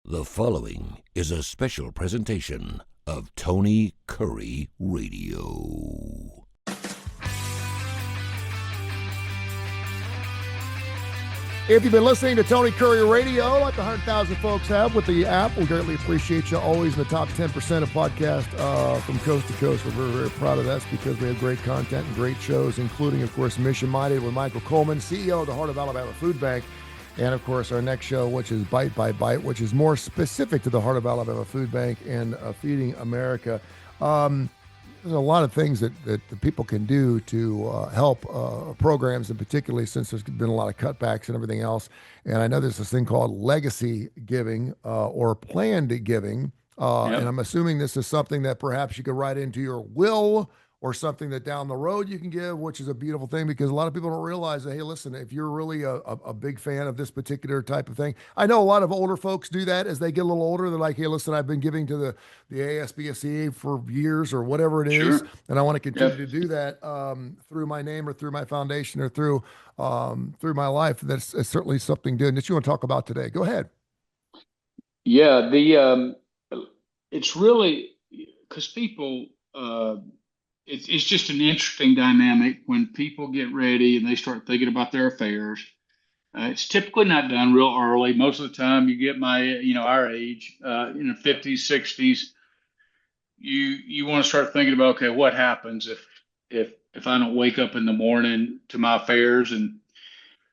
The following is a special presentation of Tony Kurre Radio. If you've been listening to Tony Kurre Radio, like 100,000 folks have with the app, we greatly appreciate you. Always in the top 10% of podcasts from coast to coast. We're very, very proud of that because we have great content and great shows, including, of course, Mission Minded with Michael Coleman, CEO of the Heart of Alabama Food Bank. And, of course, our next show, which is Bite by Bite, which is more specific to the Heart of Alabama Food Bank and Feeding America. There's a lot of things that the people can do to help programs, and particularly since there's been a lot of cutbacks and everything else. And I know there's this thing called legacy giving or planned giving. And I'm assuming this is something that perhaps you could write into your will, or something that down the road you can give, which is a beautiful thing because a lot of people don't realize that, hey, listen, if you're really a big fan of this particular type of thing, I know a lot of older folks do that as they get a little older. They're like, hey, listen, I've been giving to the ASBSCA for years or whatever it is, and I want to continue to do that through my name or through my foundation or through my life. That's certainly something good that you want to talk about today. Go ahead. Yeah, it's really because people. It's just an interesting dynamic when people get ready and they start thinking about their affairs. It's typically not done real early. Most of the time, you get our age, 50s, 60s. You want to start thinking about, okay, what happens if I don't wake up in the morning to my affairs? And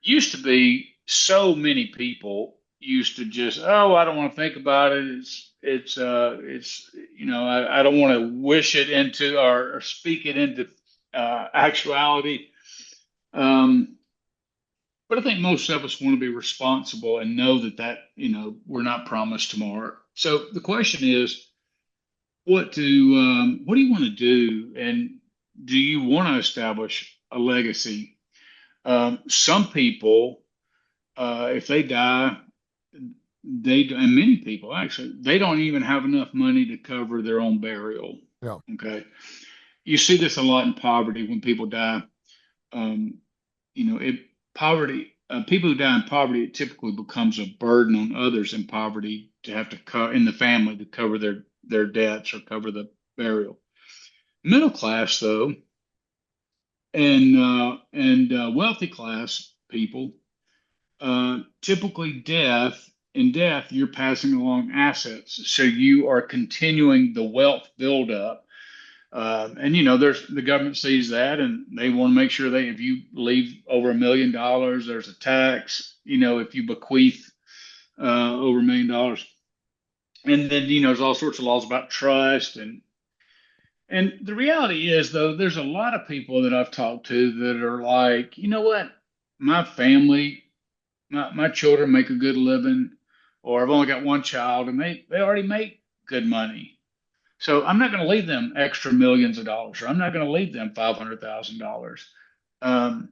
used to be so many people used to just, I don't want to think about it. I don't want to wish it into or speak it into actuality. But I think most of us want to be responsible and know that we're not promised tomorrow. So the question is, what do you want to do, and do you want to establish a legacy? Some people, if they die, and many people actually, they don't even have enough money to cover their own burial. Yeah. Okay. You see this a lot in poverty when people die. People who die in poverty, it typically becomes a burden on others in poverty to have to in the family to cover their debts or cover the burial. Middle class, though, and wealthy class people, typically in death, you're passing along assets. So you are continuing the wealth buildup. There's the government sees that and they want to make sure if you leave over $1 million, there's a tax, if you bequeath over $1 million. And then, there's all sorts of laws about trust. And the reality is, though, there's a lot of people that I've talked to that are like, you know what, my family, my children make a good living, or I've only got one child and they already make good money. So I'm not going to leave them extra millions of dollars, or I'm not going to leave them $500,000.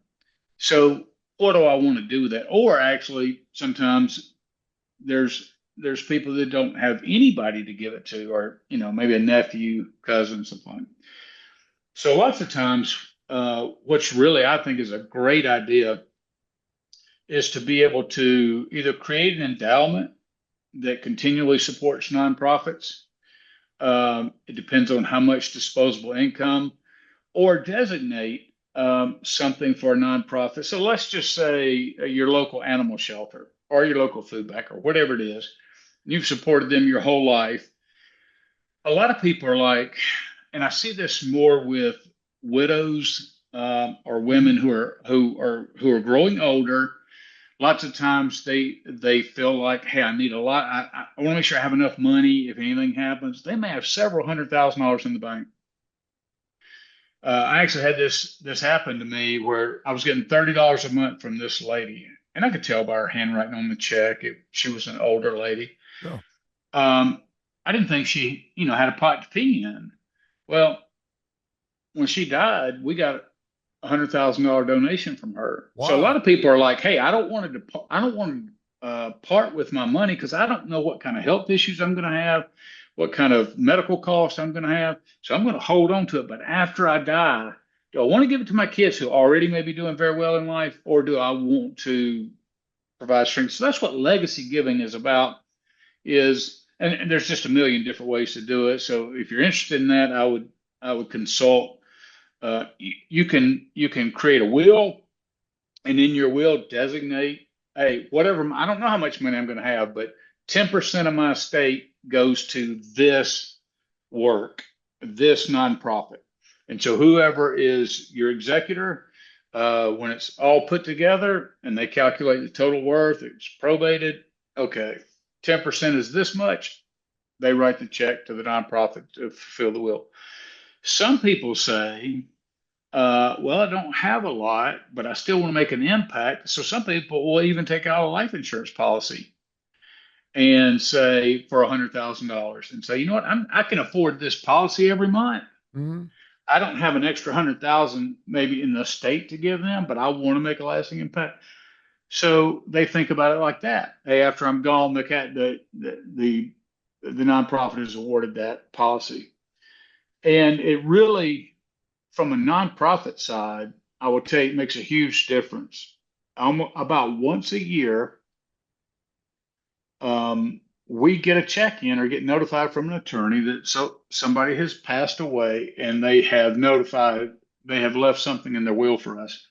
So what do I want to do with that? Or actually, sometimes there's people that don't have anybody to give it to, or, maybe a nephew, cousin, something like that. So lots of times, what's really, I think, is a great idea is to be able to either create an endowment that continually supports nonprofits. It depends on how much disposable income, or designate something for a nonprofit. So let's just say your local animal shelter or your local food bank or whatever it is. You've supported them your whole life. A lot of people are like, and I see this more with widows or women who are growing older. Lots of times they feel like, hey, I need a lot. I want to make sure I have enough money if anything happens. They may have several $100,000 in the bank. I actually had this happen to me where I was getting $30 a month from this lady, and I could tell by her handwriting on the check she was an older lady. Oh. I didn't think she had a pot to pee in. Well, when she died, we got $100,000 donation from her. Wow. So a lot of people are like, hey, I don't want to part with my money because I don't know what kind of health issues I'm going to have, what kind of medical costs I'm going to have. So I'm going to hold on to it. But after I die, do I want to give it to my kids who already may be doing very well in life, or do I want to provide strength? So that's what legacy giving is about. is, and there's just a million different ways to do it. So if you're interested in that, I would consult. You can create a will, and in your will designate, hey, whatever. I don't know how much money I'm going to have, but 10% of my estate goes to this work, this nonprofit. And so whoever is your executor, when it's all put together and they calculate the total worth, it's probated. Okay, 10% is this much. They write the check to the nonprofit to fulfill the will. Some people say, well, I don't have a lot, but I still want to make an impact. So some people will even take out a life insurance policy and say for $100,000 and say, you know what, I can afford this policy every month. Mm-hmm. I don't have an extra 100,000 maybe in the state to give them, but I want to make a lasting impact. So they think about it like that. Hey, after I'm gone, the nonprofit is awarded that policy. And it really, from a nonprofit side, I would tell you it makes a huge difference. About once a year, we get a check in or get notified from an attorney that somebody has passed away and they have left something in their will for us.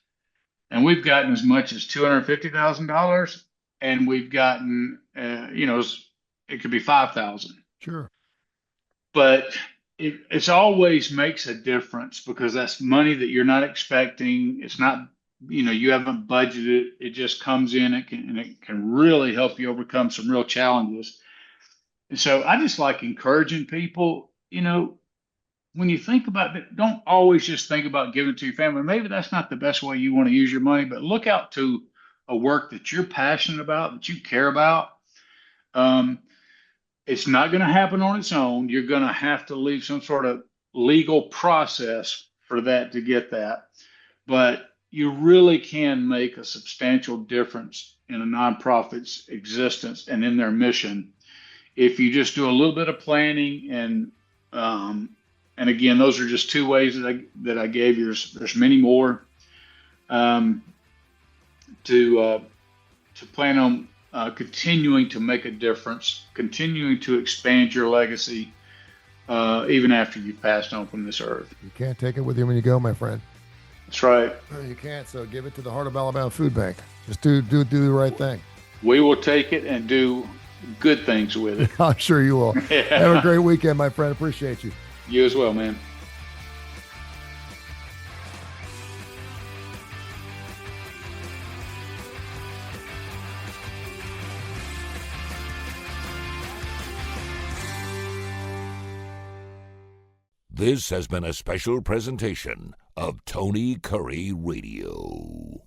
And we've gotten as much as $250,000, and we've gotten, it could be 5,000. Sure. But it's always makes a difference because that's money that you're not expecting. It's not, you haven't budgeted. It just comes in. It can really help you overcome some real challenges. And so I just like encouraging people, when you think about it, don't always just think about giving to your family. Maybe that's not the best way you want to use your money, but look out to a work that you're passionate about, that you care about. It's not going to happen on its own. You're going to have to leave some sort of legal process for that to get that. But you really can make a substantial difference in a nonprofit's existence and in their mission if you just do a little bit of planning. And again, those are just two ways that I gave you. There's many more to plan on continuing to make a difference, continuing to expand your legacy, even after you've passed on from this earth. You can't take it with you when you go, my friend. That's right. You can't. So give it to the Heart of Alabama Food Bank. Just do the right thing. We will take it and do good things with it. I'm sure you will. Have a great weekend, my friend. Appreciate you. You as well, man. This has been a special presentation of Tony Kurre Radio.